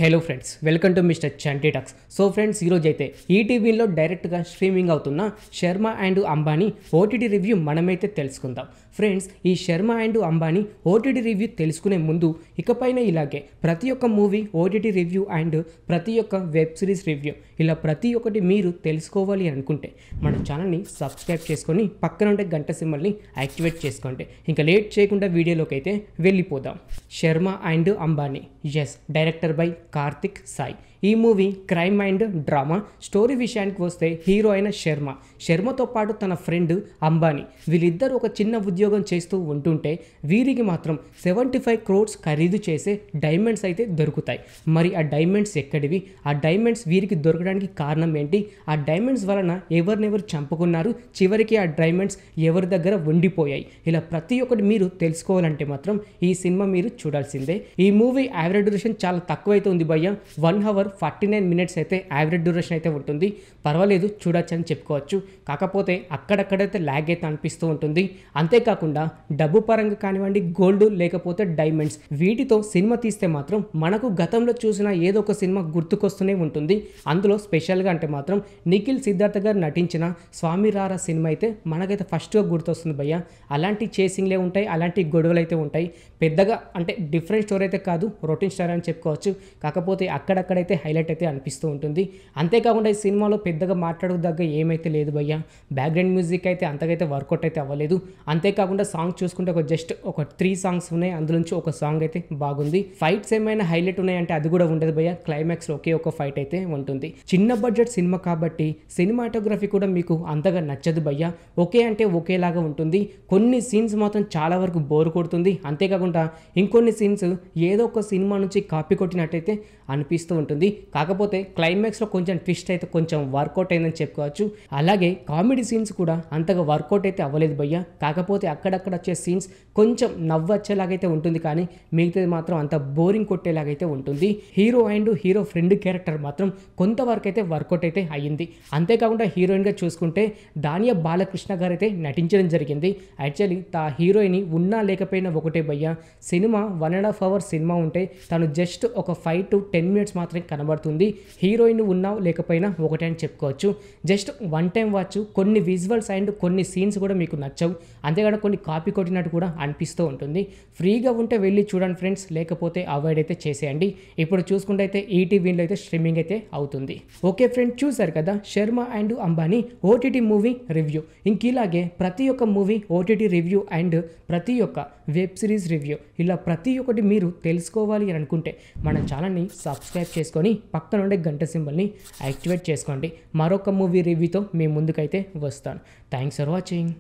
Hello friends, welcome to mister Chanti talks. So friends, ఈరోజు అయితే ఈటీవీలో డైరెక్ట్గా స్ట్రీమింగ్ అవుతున్న Sharma and Ambani OTT review మనమైతే తెలుసుకుందాం. ఫ్రెండ్స్, ఈ Sharma and Ambani OTT review తెలుసుకునే ముందు ఇకపైన ఇలాగే ప్రతి ఒక్క మూవీ ఓటీటీ రివ్యూ అండ్ ప్రతి ఒక్క వెబ్ సిరీస్ రివ్యూ ఇలా ప్రతి ఒక్కటి మీరు తెలుసుకోవాలి అనుకుంటే మన ఛానల్ని సబ్స్క్రైబ్ చేసుకొని పక్కన ఉండే గంట సింబల్ని యాక్టివేట్ చేసుకోండి. ఇంకా లేట్ చేయకుండా వీడియోలోకి అయితే వెళ్ళిపోదాం. Sharma and Ambani, yes, director by Karthik Sai. ఈ movie crime and drama. Story విషయానికి వస్తే హీరో అయిన శర్మతో పాటు తన ఫ్రెండ్ అంబానీ వీళ్ళిద్దరూ ఒక చిన్న ఉద్యోగం చేస్తూ ఉంటుంటే వీరికి మాత్రం 75 crores ఖరీదు చేసే డైమండ్స్ అయితే దొరుకుతాయి. మరి ఆ డైమండ్స్ ఎక్కడివి, ఆ డైమండ్స్ వీరికి దొరకడానికి కారణం ఏంటి, ఆ డైమండ్స్ వలన ఎవరినెవరు చంపుకున్నారు, చివరికి ఆ డైమండ్స్ ఎవరి దగ్గర ఉండిపోయాయి, ఇలా ప్రతి ఒక్కటి మీరు తెలుసుకోవాలంటే మాత్రం ఈ సినిమా మీరు చూడాల్సిందే. ఈ మూవీ యావరేజ్ డ్యూరేషన్ చాలా తక్కువైతే ఉంది భయ్య. 1 hour 49 minutes అయితే యావరేజ్ డ్యూరేషన్ అయితే ఉంటుంది. పర్వాలేదు, చూడొచ్చు అని చెప్పుకోవచ్చు. కాకపోతే అక్కడక్కడైతే ల్యాగ్ అయితే అనిపిస్తూ ఉంటుంది. అంతేకాకుండా డబ్బు పరంగా కానివ్వండి, గోల్డ్ లేకపోతే డైమండ్స్, వీటితో సినిమా తీస్తే మాత్రం మనకు గతంలో చూసిన ఏదో ఒక సినిమా గుర్తుకొస్తూనే ఉంటుంది. అందులో స్పెషల్గా అంటే మాత్రం నిఖిల్ సిద్ధార్థ గారు నటించిన స్వామి రారా సినిమా అయితే మనకైతే ఫస్ట్గా గుర్తొస్తుంది భయ్య. అలాంటి చేసింగ్లే ఉంటాయి, అలాంటి గొడవలు అయితే ఉంటాయి. పెద్దగా అంటే డిఫరెంట్ స్టోరీ అయితే కాదు, రొటీన్ స్టోరీ అని చెప్పుకోవచ్చు. కాకపోతే అక్కడక్కడైతే హైలైట్ అయితే అనిపిస్తూ ఉంటుంది. అంతేకాకుండా ఈ సినిమాలో పెద్దగా మాట్లాడదగ్గ ఏమైతే లేదు భయ్య. బ్యాక్గ్రౌండ్ మ్యూజిక్ అయితే అంతకైతే వర్కౌట్ అయితే అవ్వలేదు. అంతేకాకుండా సాంగ్ చూసుకుంటే జస్ట్ ఒక 3 songs ఉన్నాయి, అందులో నుంచి ఒక సాంగ్ అయితే బాగుంది. ఫైట్స్ ఏమైనా హైలైట్ ఉన్నాయంటే అది కూడా ఉండదు భయ్య. క్లైమాక్స్లో ఒకే ఒక ఫైట్ అయితే ఉంటుంది. చిన్న బడ్జెట్ సినిమా కాబట్టి సినిమాటోగ్రఫీ కూడా మీకు అంతగా నచ్చదు భయ్య. ఒకే అంటే ఒకేలాగా ఉంటుంది. కొన్ని సీన్స్ మాత్రం చాలా వరకు బోర్ కొడుతుంది. అంతేకాకుండా ఇంకొన్ని సీన్స్ ఏదో ఒక సినిమా నుంచి కాపీ కొట్టినట్టయితే అనిపిస్తూ ఉంటుంది. కాకపోతే క్లైమాక్స్లో కొంచెం ట్విస్ట్ అయితే కొంచెం వర్కౌట్ అయిందని చెప్పుకోవచ్చు. అలాగే కామెడీ సీన్స్ కూడా అంతగా వర్కౌట్ అయితే అవ్వలేదు భయ్య. కాకపోతే అక్కడక్కడ వచ్చే సీన్స్ కొంచెం నవ్వొచ్చేలాగైతే ఉంటుంది, కానీ మిగతాది మాత్రం అంత బోరింగ్ కొట్టేలాగైతే ఉంటుంది. Hero and hero friend character మాత్రం కొంతవరకు అయితే వర్కౌట్ అయితే అయ్యింది. అంతేకాకుండా హీరోయిన్గా చూసుకుంటే దానియా బాలకృష్ణ గారు అయితే నటించడం జరిగింది. యాక్చువల్లీ హీరోయిన్ ఉన్నా లేకపోయినా ఒకటే భయ్య. సినిమా 1.5 hours సినిమా ఉంటే తను జస్ట్ ఒక 5 to 10 minutes మాత్రమే కనబడుతుంది. హీరోయిన్ ఉన్నా లేకపోయినా ఒకటే అని చెప్పుకోవచ్చు. Just one time watch. కొన్ని విజువల్స్ అండ్ కొన్ని సీన్స్ కూడా మీకు నచ్చవు. అంతేకాకుండా కొన్ని కాపీ కొట్టినట్టు కూడా అనిపిస్తూ ఉంటుంది. ఫ్రీగా ఉంటే వెళ్ళి చూడండి ఫ్రెండ్స్, లేకపోతే అవాయిడ్ అయితే చేసేయండి. ఇప్పుడు చూసుకుంటే అయితే ఈటీవీలో అయితే స్ట్రీమింగ్ అయితే అవుతుంది. ఓకే ఫ్రెండ్స్, చూసారు కదా Sharma and Ambani OTT movie review. ఇంకిలాగే ప్రతి ఒక్క మూవీ ఓటీటీ రివ్యూ అండ్ ప్రతి ఒక్క వెబ్ సిరీస్ రివ్యూ ఇలా ప్రతి ఒక్కటి మీరు తెలుసుకోవాలి అని అనుకుంటే మన ఛానల్ని సబ్స్క్రైబ్ చేసుకొని పక్కన ఉండే గంట సింబల్ని యాక్టివేట్ చేసుకోండి. మరొక మూవీ రివ్యూతో మీ ముందుకైతే వస్తాను. Thanks for watching.